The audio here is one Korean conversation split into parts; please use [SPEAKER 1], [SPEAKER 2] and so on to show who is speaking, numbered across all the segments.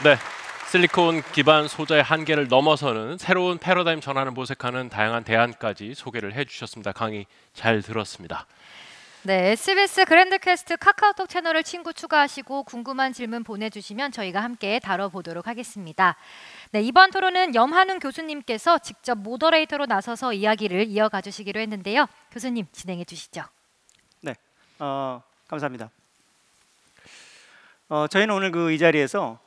[SPEAKER 1] 네, 실리콘 기반 소자의 한계를 넘어서는 새로운 패러다임 전환을 모색하는 다양한 대안까지 소개를 해주셨습니다. 강의 잘 들었습니다.
[SPEAKER 2] 네, SBS 그랜드퀘스트 카카오톡 채널을 친구 추가하시고 궁금한 질문 보내주시면 저희가 함께 다뤄보도록 하겠습니다. 네, 이번 토론은 염한웅 교수님께서 직접 모더레이터로 나서서 이야기를 이어가 주시기로 했는데요. 교수님 진행해 주시죠.
[SPEAKER 3] 네, 감사합니다. 저희는 오늘 이 자리에서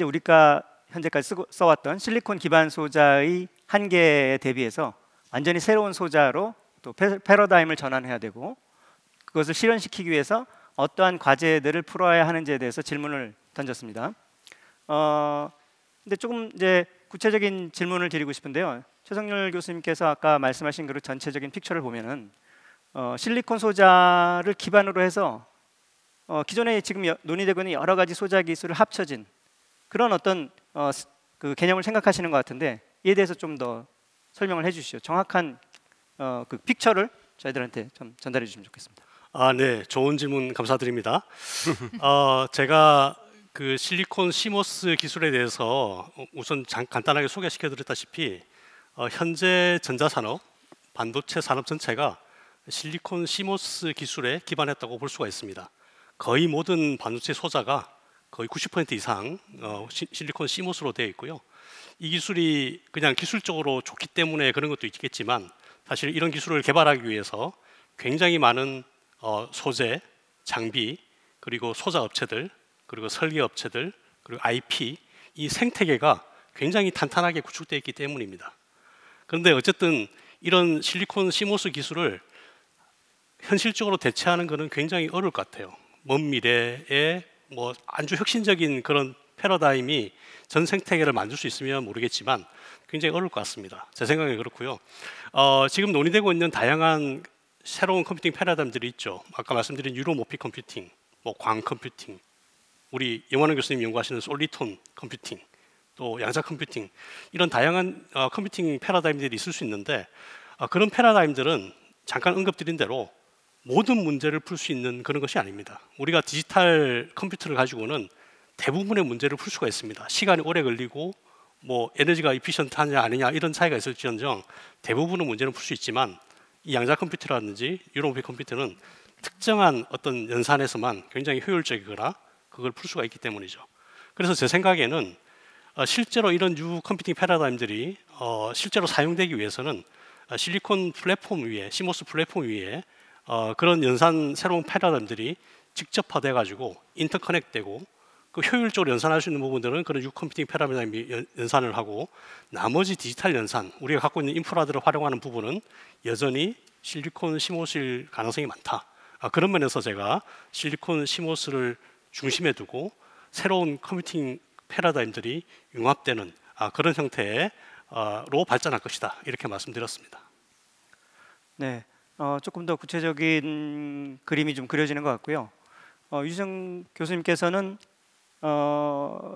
[SPEAKER 3] 우리가 현재까지 써왔던 실리콘 기반 소자의 한계에 대비해서 완전히 새로운 소자로 또 패러다임을 전환해야 되고 그것을 실현시키기 위해서 어떠한 과제들을 풀어야 하는지에 대해서 질문을 던졌습니다. 근데 조금 이제 구체적인 질문을 드리고 싶은데요. 최성률 교수님께서 아까 말씀하신 그 전체적인 픽처를 보면은 실리콘 소자를 기반으로 해서 기존에 지금 논의되고 있는 여러 가지 소자 기술을 합쳐진 그런 어떤 그 개념을 생각하시는 것 같은데 이에 대해서 좀 더 설명을 해주시죠. 정확한 그 픽처를 저희들한테 좀 전달해 주시면 좋겠습니다.
[SPEAKER 4] 네, 좋은 질문 감사드립니다. 제가 그 실리콘 시모스 기술에 대해서 우선 간단하게 소개시켜 드렸다시피 현재 전자산업, 반도체 산업 전체가 실리콘 시모스 기술에 기반했다고 볼 수가 있습니다. 거의 모든 반도체 소자가 거의 90% 이상 실리콘 시모스로 되어 있고요. 이 기술이 그냥 기술적으로 좋기 때문에 그런 것도 있겠지만 사실 이런 기술을 개발하기 위해서 굉장히 많은 소재, 장비, 그리고 소자 업체들, 그리고 설계 업체들, 그리고 IP 이 생태계가 굉장히 탄탄하게 구축되어 있기 때문입니다. 그런데 어쨌든 이런 실리콘 시모스 기술을 현실적으로 대체하는 것은 굉장히 어려울 것 같아요. 먼 미래에 뭐 아주 혁신적인 그런 패러다임이 전 생태계를 만들 수 있으면 모르겠지만 굉장히 어려울 것 같습니다. 제 생각에 그렇고요. 지금 논의되고 있는 다양한 새로운 컴퓨팅 패러다임들이 있죠. 아까 말씀드린 유로모픽 컴퓨팅, 뭐 광 컴퓨팅, 우리 염한웅 교수님 연구하시는 솔리톤 컴퓨팅, 또 양자 컴퓨팅 이런 다양한 컴퓨팅 패러다임들이 있을 수 있는데 그런 패러다임들은 잠깐 언급드린 대로 모든 문제를 풀 수 있는 그런 것이 아닙니다. 우리가 디지털 컴퓨터를 가지고는 대부분의 문제를 풀 수가 있습니다. 시간이 오래 걸리고 뭐 에너지가 이피션트하냐 아니냐 이런 차이가 있을지언정 대부분의 문제는 풀 수 있지만 이 양자 컴퓨터라든지 유로모픽 컴퓨터는 특정한 어떤 연산에서만 굉장히 효율적이거나 그걸 풀 수가 있기 때문이죠. 그래서 제 생각에는 실제로 이런 뉴 컴퓨팅 패러다임들이 실제로 사용되기 위해서는 실리콘 플랫폼 위에, 시모스 플랫폼 위에 그런 연산 새로운 패러다임들이 직접화돼 가지고 인터커넥되고 그 효율적으로 연산할 수 있는 부분들은 그런 컴퓨팅 패러다임이 연산을 하고 나머지 디지털 연산, 우리가 갖고 있는 인프라들을 활용하는 부분은 여전히 실리콘 시모스일 가능성이 많다. 그런 면에서 제가 실리콘 시모스를 중심에 두고 새로운 컴퓨팅 패러다임들이 융합되는 그런 형태로 발전할 것이다. 이렇게 말씀드렸습니다.
[SPEAKER 3] 네, 조금 더 구체적인 그림이 좀 그려지는 것 같고요. 유정 교수님께서는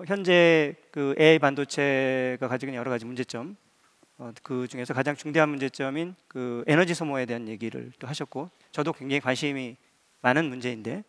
[SPEAKER 3] 현재 그 AI 반도체가 가지고 있는 여러 가지 문제점, 그 중에서 가장 중대한 문제점인 그 에너지 소모에 대한 얘기를 또 하셨고, 저도 굉장히 관심이 많은 문제인데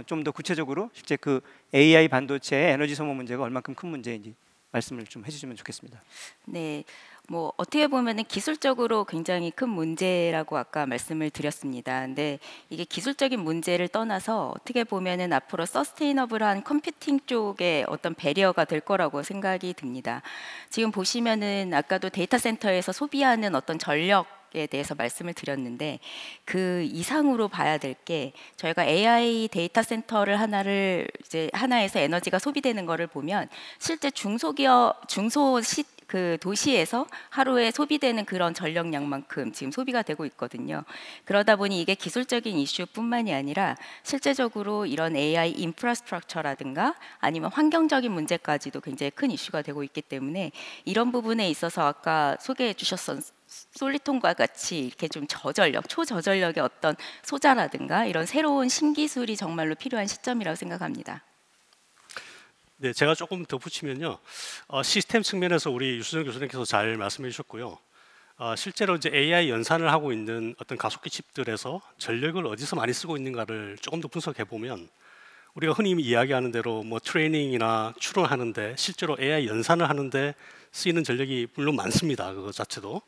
[SPEAKER 3] 좀 더 구체적으로 실제 그 AI 반도체의 에너지 소모 문제가 얼마큼 큰 문제인지 말씀을 좀 해주시면 좋겠습니다.
[SPEAKER 5] 네, 뭐 어떻게 보면은 기술적으로 굉장히 큰 문제라고 아까 말씀을 드렸습니다. 근데 이게 기술적인 문제를 떠나서 어떻게 보면은 앞으로 서스테이너블한 컴퓨팅 쪽에 어떤 배리어가 될 거라고 생각이 듭니다. 지금 보시면은 아까도 데이터 센터에서 소비하는 어떤 전력에 대해서 말씀을 드렸는데 그 이상으로 봐야 될 게 저희가 AI 데이터 센터를 하나에서 에너지가 소비되는 거를 보면 실제 그 도시에서 하루에 소비되는 그런 전력량만큼 지금 소비가 되고 있거든요. 그러다 보니 이게 기술적인 이슈뿐만이 아니라 실제적으로 이런 AI 인프라스트럭처라든가 아니면 환경적인 문제까지도 굉장히 큰 이슈가 되고 있기 때문에 이런 부분에 있어서 아까 소개해 주셨던 솔리톤과 같이 이렇게 좀 초저전력의 어떤 소자라든가 이런 새로운 신기술이 정말로 필요한 시점이라고 생각합니다.
[SPEAKER 4] 네, 제가 조금 덧붙이면요, 시스템 측면에서 우리 유수정 교수님께서 잘 말씀해 주셨고요. 실제로 이제 AI 연산을 하고 있는 어떤 가속기 칩들에서 전력을 어디서 많이 쓰고 있는가를 조금 더 분석해 보면 우리가 흔히 이야기하는 대로 뭐 트레이닝이나 추론하는데 실제로 AI 연산을 하는데 쓰이는 전력이 물론 많습니다. 그것 자체도.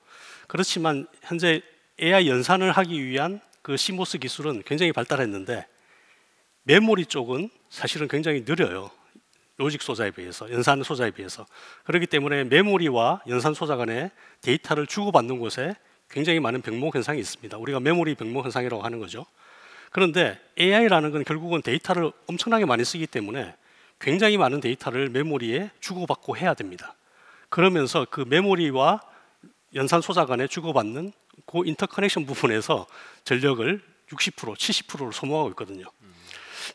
[SPEAKER 4] 그렇지만 현재 AI 연산을 하기 위한 그 시모스 기술은 굉장히 발달했는데 메모리 쪽은 사실은 굉장히 느려요. 로직 소자에 비해서, 연산 소자에 비해서. 그렇기 때문에 메모리와 연산 소자 간의 데이터를 주고받는 곳에 굉장히 많은 병목 현상이 있습니다. 우리가 메모리 병목 현상이라고 하는 거죠. 그런데 AI라는 건 결국은 데이터를 엄청나게 많이 쓰기 때문에 굉장히 많은 데이터를 메모리에 주고받고 해야 됩니다. 그러면서 그 메모리와 연산 소자 간에 주고받는 그 인터커넥션 부분에서 전력을 60%, 70%를 소모하고 있거든요.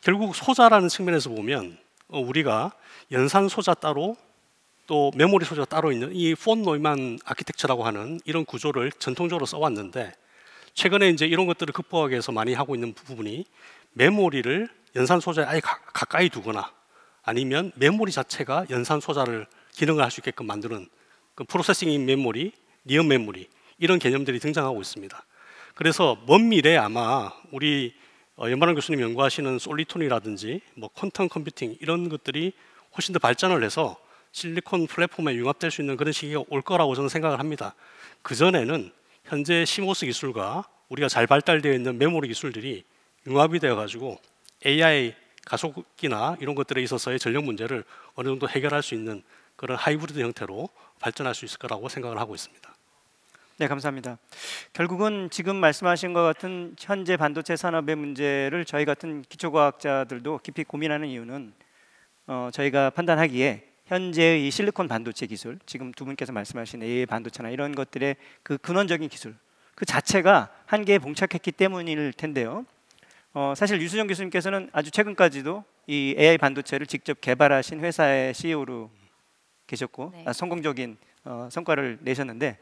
[SPEAKER 4] 결국 소자라는 측면에서 보면 우리가 연산 소자 따로 또 메모리 소자 따로 있는 이 폰 노이만 아키텍처라고 하는 이런 구조를 전통적으로 써왔는데 최근에 이제 이런 것들을 극복하기 위해서 많이 하고 있는 부분이 메모리를 연산 소자에 아예 가까이 두거나 아니면 메모리 자체가 연산 소자를 기능을 할 수 있게끔 만드는 그 프로세싱 메모리, 니어 메모리 이런 개념들이 등장하고 있습니다. 그래서 먼 미래에 아마 우리 연만환 교수님 연구하시는 솔리톤이라든지 뭐 퀀텀 컴퓨팅 이런 것들이 훨씬 더 발전을 해서 실리콘 플랫폼에 융합될 수 있는 그런 시기가 올 거라고 저는 생각을 합니다. 그전에는 현재 시모스 기술과 우리가 잘 발달되어 있는 메모리 기술들이 융합이 되어 가지고 AI 가속기나 이런 것들에 있어서의 전력 문제를 어느 정도 해결할 수 있는 그런 하이브리드 형태로 발전할 수 있을 거라고 생각을 하고 있습니다.
[SPEAKER 3] 네, 감사합니다. 결국은 지금 말씀하신 것 같은 현재 반도체 산업의 문제를 저희 같은 기초과학자들도 깊이 고민하는 이유는 저희가 판단하기에 현재의 이 실리콘 반도체 기술, 지금 두 분께서 말씀하신 AI 반도체나 이런 것들의 그 근원적인 기술 그 자체가 한계에 봉착했기 때문일 텐데요. 사실 유수정 교수님께서는 아주 최근까지도 이 AI 반도체를 직접 개발하신 회사의 CEO로 계셨고
[SPEAKER 2] 네.
[SPEAKER 3] 성공적인 성과를 내셨는데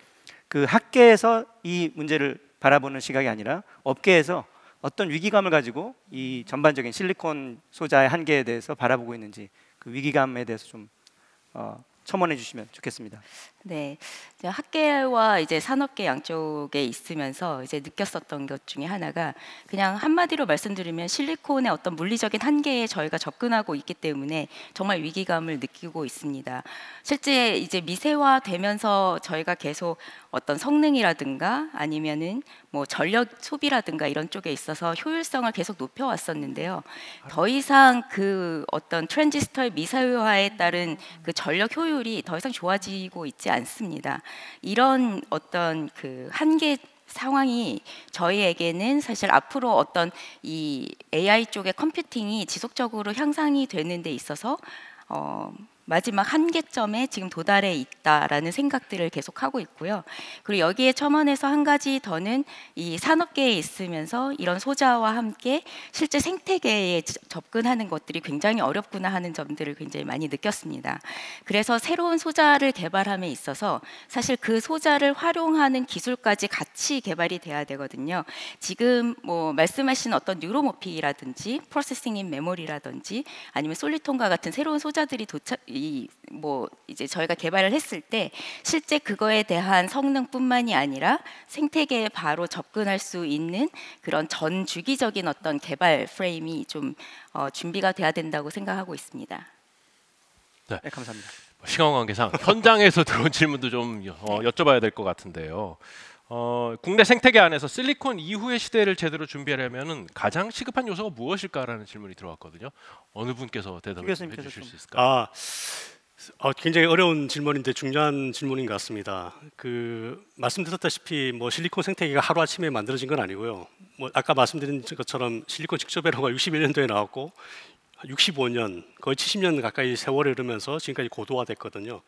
[SPEAKER 3] 그 학계에서 이 문제를 바라보는 시각이 아니라 업계에서 어떤 위기감을 가지고 이 전반적인 실리콘 소자의 한계에 대해서 바라보고 있는지 그 위기감에 대해서 좀 첨언해 주시면 좋겠습니다.
[SPEAKER 5] 네, 이제 학계와 이제 산업계 양쪽에 있으면서 이제 느꼈었던 것 중에 하나가 그냥 한마디로 말씀드리면 실리콘의 어떤 물리적인 한계에 저희가 접근하고 있기 때문에 정말 위기감을 느끼고 있습니다. 실제 이제 미세화되면서 저희가 계속 어떤 성능이라든가 아니면은 뭐 전력 소비라든가 이런 쪽에 있어서 효율성을 계속 높여왔었는데요. 더 이상 그 어떤 트랜지스터의 미세화에 따른 그 전력 효율이 더 이상 좋아지고 있지 않습니다. 이런 어떤 그 한계 상황이 저희에게는 사실 앞으로 어떤 이 AI 쪽의 컴퓨팅이 지속적으로 향상이 되는 데 있어서 마지막 한계점에 지금 도달해 있다라는 생각들을 계속 하고 있고요. 그리고 여기에 첨언해서 한 가지 더는 이 산업계에 있으면서 이런 소자와 함께 실제 생태계에 접근하는 것들이 굉장히 어렵구나 하는 점들을 굉장히 많이 느꼈습니다. 그래서 새로운 소자를 개발함에 있어서 사실 그 소자를 활용하는 기술까지 같이 개발이 돼야 되거든요. 지금 뭐 말씀하신 어떤 뉴로모피라든지 프로세싱인 메모리라든지 아니면 솔리톤과 같은 새로운 소자들이 뭐 이제 저희가 개발을 했을 때 실제 그거에 대한 성능뿐만이 아니라 생태계에 바로 접근할 수 있는 그런 전 주기적인 어떤 개발 프레임이 좀 준비가 돼야 된다고 생각하고 있습니다.
[SPEAKER 1] 네,
[SPEAKER 3] 네, 감사합니다.
[SPEAKER 1] 시간 관계상 현장에서 들어온 질문도 좀 여쭤봐야 될 것 같은데요. 국내 생태계 안에서 실리콘 이후의 시대를 제대로 준비하려면 가장 시급한 요소가 무엇일까라는 질문이 들어왔거든요. 어느 분께서 대답을 해주실 수 있을까요?
[SPEAKER 4] 굉장히 어려운 질문인데 중요한 질문인 것 같습니다. 그 말씀드렸다시피 뭐 실리콘 생태계가 하루 아침에 만들어진 건 아니고요. 뭐 아까 말씀드린 것처럼 실리콘 직접회로가 61년도에 나왔고 65년 거의 70년 가까이 세월이 흐르면서 지금까지 고도화됐거든요.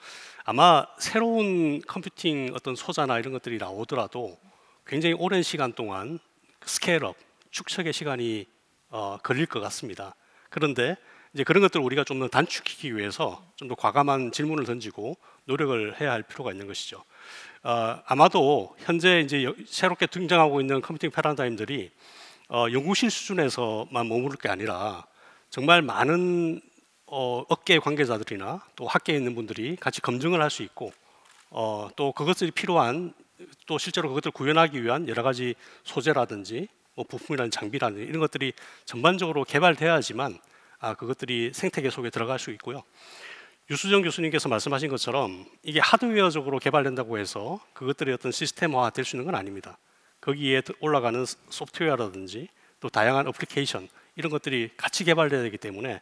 [SPEAKER 4] 아마 새로운 컴퓨팅 어떤 소자나 이런 것들이 나오더라도 굉장히 오랜 시간 동안 스케일업 축적의 시간이 걸릴 것 같습니다. 그런데 이제 그런 것들을 우리가 좀 더 단축시키기 위해서 좀 더 과감한 질문을 던지고 노력을 해야 할 필요가 있는 것이죠. 아마도 현재 이제 새롭게 등장하고 있는 컴퓨팅 패러다임들이 연구실 수준에서만 머무를 게 아니라 정말 많은 업계 관계자들이나 또 학계에 있는 분들이 같이 검증을 할 수 있고 또 그것들이 필요한 또 실제로 그것들을 구현하기 위한 여러 가지 소재라든지 뭐 부품이라든지 장비라든지 이런 것들이 전반적으로 개발돼야지만 그것들이 생태계 속에 들어갈 수 있고요. 유수정 교수님께서 말씀하신 것처럼 이게 하드웨어적으로 개발된다고 해서 그것들이 어떤 시스템화 될 수 있는 건 아닙니다. 거기에 올라가는 소프트웨어라든지 또 다양한 어플리케이션 이런 것들이 같이 개발돼야 되기 때문에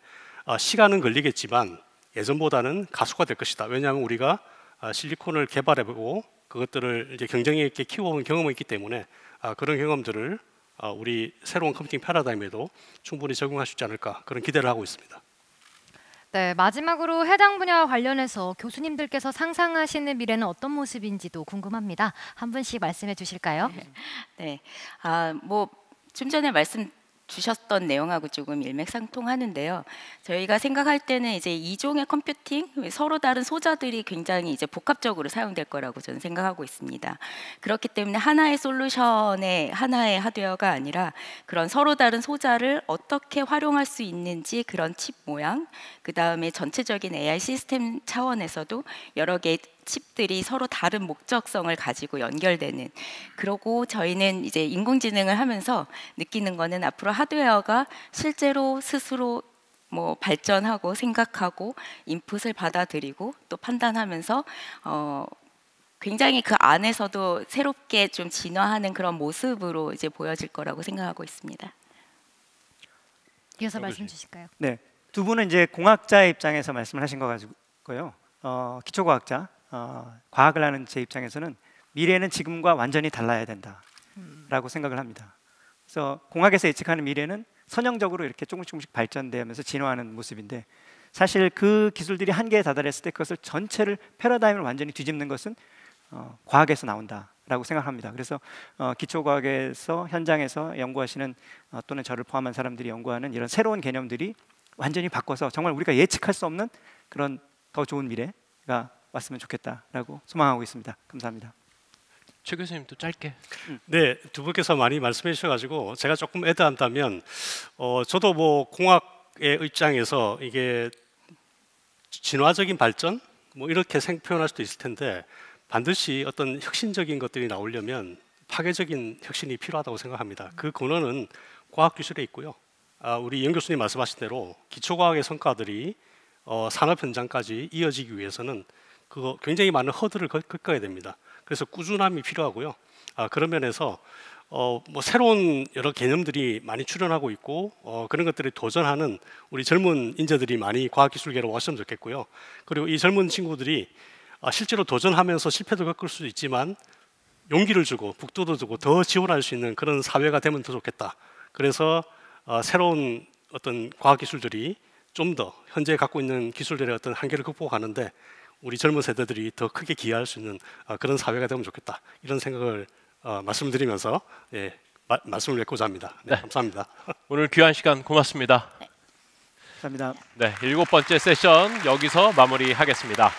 [SPEAKER 4] 시간은 걸리겠지만 예전보다는 가속화 될 것이다. 왜냐하면 우리가 실리콘을 개발해보고 그것들을 이제 경쟁력 있게 키워온 경험이 있기 때문에 그런 경험들을 우리 새로운 컴퓨팅 패러다임에도 충분히 적용할 수 있지 않을까 그런 기대를 하고 있습니다.
[SPEAKER 2] 네, 마지막으로 해당 분야와 관련해서 교수님들께서 상상하시는 미래는 어떤 모습인지도 궁금합니다. 한 분씩 말씀해 주실까요?
[SPEAKER 5] 네, 뭐 좀 전에 말씀 주셨던 내용하고 조금 일맥상통하는데요. 저희가 생각할 때는 이제 이종의 컴퓨팅, 서로 다른 소자들이 굉장히 이제 복합적으로 사용될 거라고 저는 생각하고 있습니다. 그렇기 때문에 하나의 솔루션의 하나의 하드웨어가 아니라 그런 서로 다른 소자를 어떻게 활용할 수 있는지 그런 칩 모양, 그 다음에 전체적인 AI 시스템 차원에서도 여러 개의 칩들이 서로 다른 목적성을 가지고 연결되는, 그러고 저희는 이제 인공지능을 하면서 느끼는 거는 앞으로 하드웨어가 실제로 스스로 뭐 발전하고 생각하고 인풋을 받아들이고 또 판단하면서 굉장히 그 안에서도 새롭게 좀 진화하는 그런 모습으로 이제 보여질 거라고 생각하고 있습니다.
[SPEAKER 2] 이어서 말씀 주실까요?
[SPEAKER 3] 네, 두 분은 이제 공학자의 입장에서 말씀을 하신 거 가지고요. 기초과학자, 과학을 하는 제 입장에서는 미래는 지금과 완전히 달라야 된다라고 생각을 합니다. 그래서 공학에서 예측하는 미래는 선형적으로 이렇게 조금씩 발전되면서 진화하는 모습인데, 사실 그 기술들이 한계에 다다랐을 때 그것을 전체를 패러다임을 완전히 뒤집는 것은 과학에서 나온다라고 생각합니다. 그래서 기초과학에서 현장에서 연구하시는 또는 저를 포함한 사람들이 연구하는 이런 새로운 개념들이 완전히 바꿔서 정말 우리가 예측할 수 없는 그런 더 좋은 미래가 왔으면 좋겠다라고 소망하고 있습니다. 감사합니다.
[SPEAKER 1] 최 교수님도 짧게.
[SPEAKER 4] 네, 두 분께서 많이 말씀해 주셔가지고 제가 조금 애드한다면, 저도 뭐 공학의 입장에서 이게 진화적인 발전 뭐 이렇게 표현할 수도 있을 텐데, 반드시 어떤 혁신적인 것들이 나오려면 파괴적인 혁신이 필요하다고 생각합니다. 그 근원은 과학 기술에 있고요. 우리 연 교수님 말씀하신 대로 기초과학의 성과들이 산업 현장까지 이어지기 위해서는 그거 굉장히 많은 허들을 겪어야 됩니다. 그래서 꾸준함이 필요하고요. 그런 면에서 뭐 새로운 여러 개념들이 많이 출현하고 있고 그런 것들에 도전하는 우리 젊은 인재들이 많이 과학기술계로 왔으면 좋겠고요. 그리고 이 젊은 친구들이 실제로 도전하면서 실패도 겪을 수 있지만 용기를 주고 북돋워 주고 더 지원할 수 있는 그런 사회가 되면 더 좋겠다. 그래서 새로운 어떤 과학기술들이 좀 더 현재 갖고 있는 기술들의 어떤 한계를 극복하는데 우리 젊은 세대들이 더 크게 기여할 수 있는 그런 사회가 되면 좋겠다. 이런 생각을 말씀드리면서 말씀을 맺고자 합니다. 네,
[SPEAKER 1] 네.
[SPEAKER 4] 감사합니다.
[SPEAKER 1] 오늘 귀한 시간 고맙습니다.
[SPEAKER 3] 감사합니다.
[SPEAKER 1] 네, 7번째 세션 여기서 마무리하겠습니다.